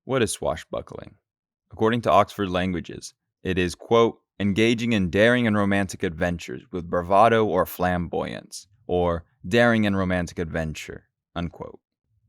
What is swashbuckling? According to Oxford Languages, it is, quote, engaging in daring and romantic adventures with bravado or flamboyance, or daring and romantic adventure, unquote.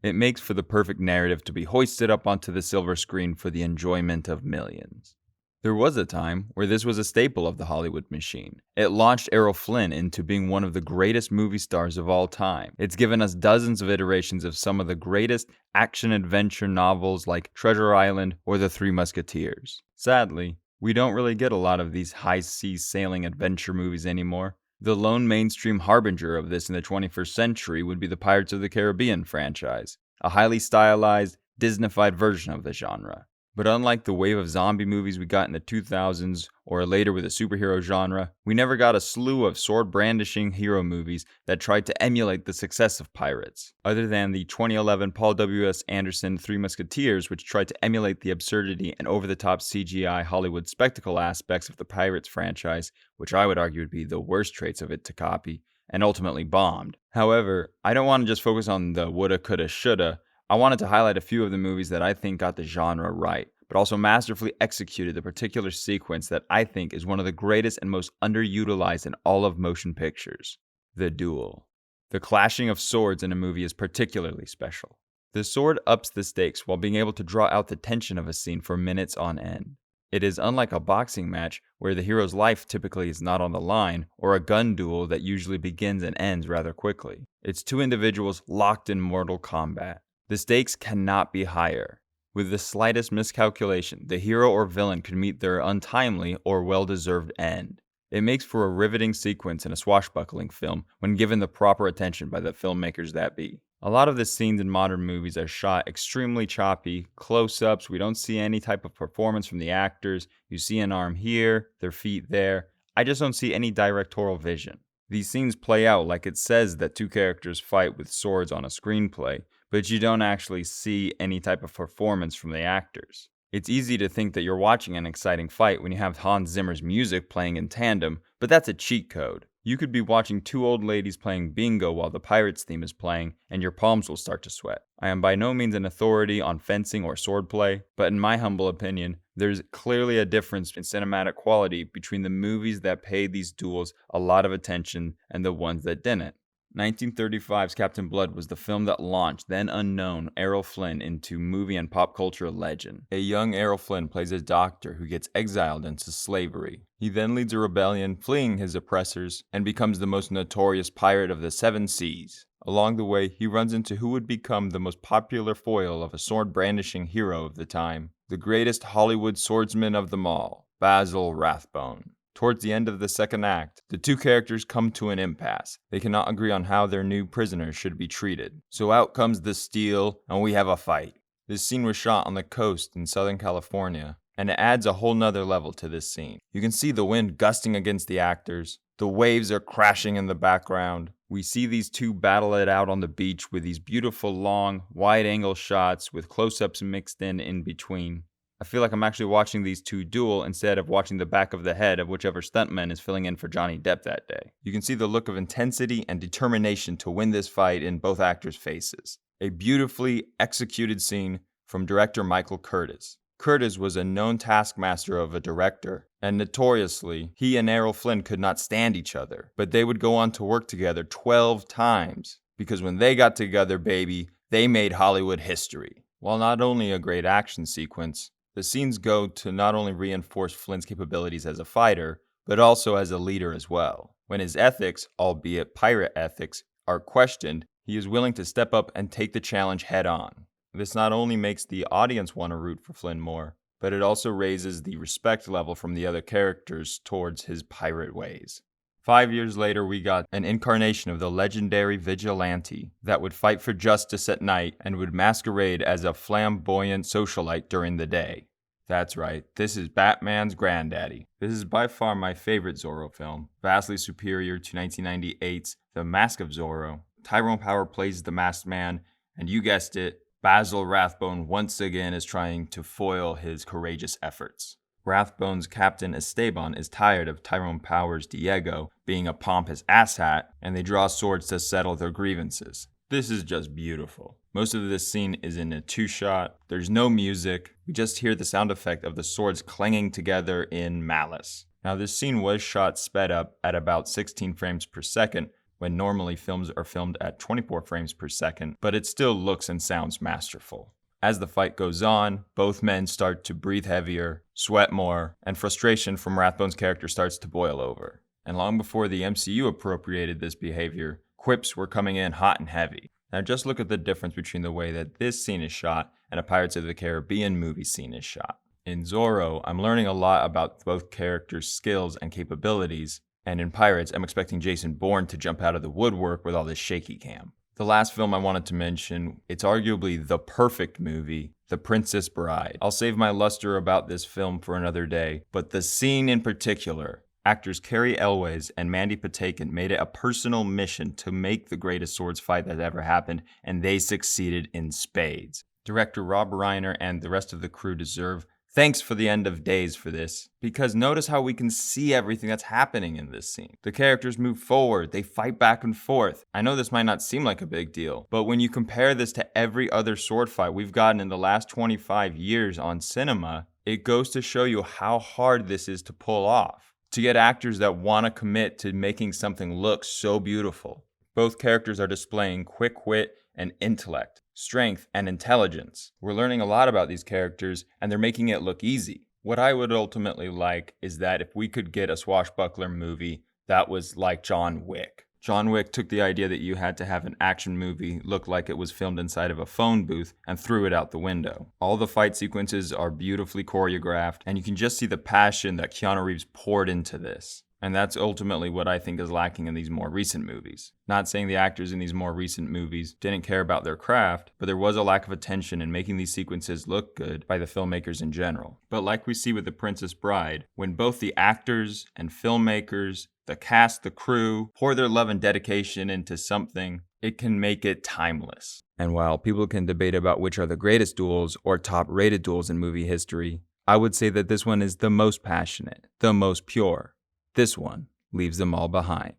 It makes for the perfect narrative to be hoisted up onto the silver screen for the enjoyment of millions. There was a time where this was a staple of the Hollywood machine. It launched Errol Flynn into being one of the greatest movie stars of all time. It's given us dozens of iterations of some of the greatest action-adventure novels like Treasure Island or The Three Musketeers. Sadly, we don't really get a lot of these high-sea sailing adventure movies anymore. The lone mainstream harbinger of this in the 21st century would be the Pirates of the Caribbean franchise, a highly stylized, Disneyfied version of the genre. But unlike the wave of zombie movies we got in the 2000s or later with the superhero genre, we never got a slew of sword-brandishing hero movies that tried to emulate the success of Pirates, other than the 2011 Paul W.S. Anderson Three Musketeers, which tried to emulate the absurdity and over-the-top CGI Hollywood spectacle aspects of the Pirates franchise, which I would argue would be the worst traits of it to copy, and ultimately bombed. However, I don't want to just focus on the woulda, coulda, shoulda. I wanted to highlight a few of the movies that I think got the genre right, but also masterfully executed the particular sequence that I think is one of the greatest and most underutilized in all of motion pictures: the duel. The clashing of swords in a movie is particularly special. The sword ups the stakes while being able to draw out the tension of a scene for minutes on end. It is unlike a boxing match where the hero's life typically is not on the line, or a gun duel that usually begins and ends rather quickly. It's two individuals locked in mortal combat. The stakes cannot be higher. With the slightest miscalculation, the hero or villain could meet their untimely or well-deserved end. It makes for a riveting sequence in a swashbuckling film when given the proper attention by the filmmakers that be. A lot of the scenes in modern movies are shot extremely choppy, close-ups, we don't see any type of performance from the actors, you see an arm here, their feet there. I just don't see any directorial vision. These scenes play out like it says that two characters fight with swords on a screenplay, but you don't actually see any type of performance from the actors. It's easy to think that you're watching an exciting fight when you have Hans Zimmer's music playing in tandem, but that's a cheat code. You could be watching two old ladies playing bingo while the Pirates theme is playing, and your palms will start to sweat. I am by no means an authority on fencing or swordplay, but in my humble opinion, there's clearly a difference in cinematic quality between the movies that paid these duels a lot of attention and the ones that didn't. 1935's Captain Blood was the film that launched then unknown Errol Flynn into movie and pop culture legend. A young Errol Flynn plays a doctor who gets exiled into slavery. He then leads a rebellion, fleeing his oppressors, and becomes the most notorious pirate of the seven seas. Along the way, he runs into who would become the most popular foil of a sword-brandishing hero of the time, the greatest Hollywood swordsman of them all, Basil Rathbone. Towards the end of the second act, the two characters come to an impasse. They cannot agree on how their new prisoners should be treated. So out comes the steel, and we have a fight. This scene was shot on the coast in Southern California, and it adds a whole nother level to this scene. You can see the wind gusting against the actors. The waves are crashing in the background. We see these two battle it out on the beach with these beautiful long, wide-angle shots with close-ups mixed in between. I feel like I'm actually watching these two duel instead of watching the back of the head of whichever stuntman is filling in for Johnny Depp that day. You can see the look of intensity and determination to win this fight in both actors' faces. A beautifully executed scene from director Michael Curtiz. Curtiz was a known taskmaster of a director, and notoriously, he and Errol Flynn could not stand each other, but they would go on to work together 12 times, because when they got together, baby, they made Hollywood history. While not only a great action sequence, the scenes go to not only reinforce Flynn's capabilities as a fighter, but also as a leader as well. When his ethics, albeit pirate ethics, are questioned, he is willing to step up and take the challenge head on. This not only makes the audience want to root for Flynn more, but it also raises the respect level from the other characters towards his pirate ways. 5 years later, we got an incarnation of the legendary vigilante that would fight for justice at night and would masquerade as a flamboyant socialite during the day. That's right, this is Batman's granddaddy. This is by far my favorite Zorro film, vastly superior to 1998's The Mask of Zorro. Tyrone Power plays the masked man, and you guessed it, Basil Rathbone once again is trying to foil his courageous efforts. Rathbone's Captain Esteban is tired of Tyrone Power's Diego being a pompous asshat, and they draw swords to settle their grievances. This is just beautiful. Most of this scene is in a two-shot. There's no music. We just hear the sound effect of the swords clanging together in malice. Now, this scene was shot sped up at about 16 frames per second, when normally films are filmed at 24 frames per second, but it still looks and sounds masterful. As the fight goes on, both men start to breathe heavier, sweat more, and frustration from Rathbone's character starts to boil over. And long before the MCU appropriated this behavior, quips were coming in hot and heavy. Now just look at the difference between the way that this scene is shot and a Pirates of the Caribbean movie scene is shot. In Zorro, I'm learning a lot about both characters' skills and capabilities, and in Pirates, I'm expecting Jason Bourne to jump out of the woodwork with all this shaky cam. The last film I wanted to mention, it's arguably the perfect movie, The Princess Bride. I'll save my luster about this film for another day, but the scene in particular, actors Cary Elwes and Mandy Patinkin made it a personal mission to make the greatest swords fight that ever happened, and they succeeded in spades. Director Rob Reiner and the rest of the crew deserve thanks for the end of days for this, because notice how we can see everything that's happening in this scene. The characters move forward, they fight back and forth. I know this might not seem like a big deal, but when you compare this to every other sword fight we've gotten in the last 25 years on cinema, it goes to show you how hard this is to pull off. To get actors that want to commit to making something look so beautiful. Both characters are displaying quick wit and intellect, strength and intelligence. We're learning a lot about these characters, and they're making it look easy. What I would ultimately like is that if we could get a swashbuckler movie that was like John Wick. John Wick took the idea that you had to have an action movie look like it was filmed inside of a phone booth and threw it out the window. All the fight sequences are beautifully choreographed, and you can just see the passion that Keanu Reeves poured into this. And that's ultimately what I think is lacking in these more recent movies. Not saying the actors in these more recent movies didn't care about their craft, but there was a lack of attention in making these sequences look good by the filmmakers in general. But like we see with The Princess Bride, when both the actors and filmmakers, the cast, the crew, pour their love and dedication into something, it can make it timeless. And while people can debate about which are the greatest duels or top-rated duels in movie history, I would say that this one is the most passionate, the most pure. This one leaves them all behind.